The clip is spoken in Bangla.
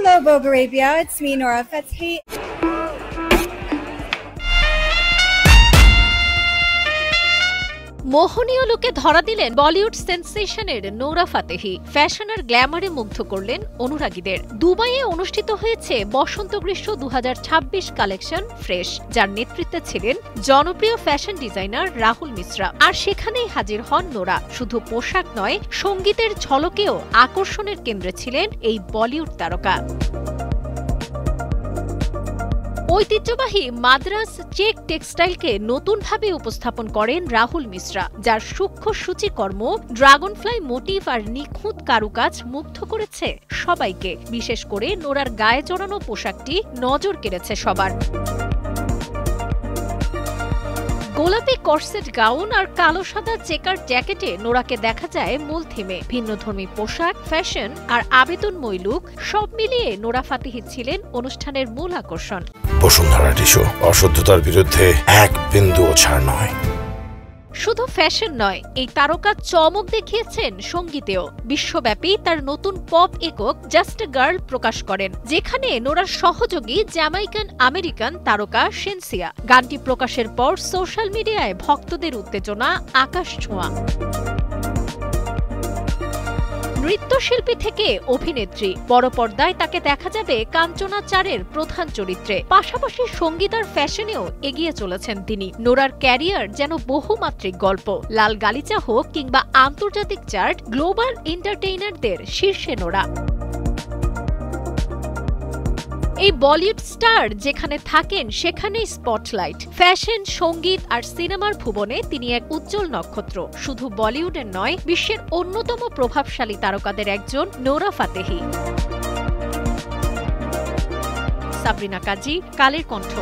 Hello, Vogue Arabia. It's me, Nora Fateh. মোহনীয় লুকে ধরা দিলেন বলিউড সেন্সেশনের নোরা ফাতেহি। ফ্যাশনের গ্ল্যামারে মুগ্ধ করলেন অনুরাগীদের। দুবাইয়ে অনুষ্ঠিত হয়েছে বসন্ত গ্রীষ্ম 2026 কালেকশন ফ্রেশ, যার নেতৃত্বে ছিলেন জনপ্রিয় ফ্যাশন ডিজাইনার রাহুল মিশ্রা। আর সেখানেই হাজির হন নোরা। শুধু পোশাক নয়, সঙ্গীতের ঝলকেও আকর্ষণের কেন্দ্রে ছিলেন এই বলিউড তারকা। ঐতিহ্যবাহী মাদ্রাজ চেক টেক্সটাইলকে নতুনভাবে উপস্থাপন করেন রাহুল মিশ্রা, যার সূক্ষ্ম সূচিকর্ম, ড্রাগনফ্লাই মোটিভ আর নিখুঁত কারুকাজ মুগ্ধ করেছে সবাইকে। বিশেষ করে নোরার গায়ে জড়ানো পোশাকটি নজর কেড়েছে সবার। গোলাপি কর্সেট গাউন আর কালো সাদা চেকার জ্যাকেটে নোরাকে দেখা যায় মূল থিমে। ভিন্নধর্মী পোশাক, ফ্যাশন আর আবেদনময় লুক সব মিলিয়ে নোরা ফাতেহি ছিলেন অনুষ্ঠানের মূল আকর্ষণ। বসুন্ধরা টিস্যু, অশুদ্ধতার বিরুদ্ধে এক বিন্দুও ছাড় নয়। শুধু ফ্যাশন নয়, এই তারকা চমক দেখিয়েছেন সঙ্গীতেও। বিশ্বব্যাপী তার নতুন পপ একক জাস্ট আ গার্ল প্রকাশ করেন, যেখানে নোরার সহযোগী জ্যামাইকান আমেরিকান তারকা সেনসিয়া। গানটি প্রকাশের পর সোশ্যাল মিডিয়ায় ভক্তদের উত্তেজনা আকাশ ছোঁয়া। নৃত্যশিল্পী থেকে অভিনেত্রী, বড় পর্দায় তাকে দেখা যাবে কাঞ্চনা 4-এর প্রধান চরিত্রে। পাশাপাশি সঙ্গীত আর ফ্যাশনেও এগিয়ে চলেছেন তিনি। নোরার ক্যারিয়ার যেন বহুমাত্রিক গল্প। লাল গালিচা হোক কিংবা আন্তর্জাতিক চার্ট, গ্লোবাল এন্টারটেইনারদের শীর্ষে নোরা। এই বলিউড স্টার যেখানে থাকেন সেখানেই স্পটলাইট। ফ্যাশন, সঙ্গীত আর সিনেমার ভুবনে তিনি এক উজ্জ্বল নক্ষত্র। শুধু বলিউডের নয়, বিশ্বের অন্যতম প্রভাবশালী তারকাদের একজন নোরা ফাতেহি। সাবরিনা কাজী, কালের কণ্ঠ।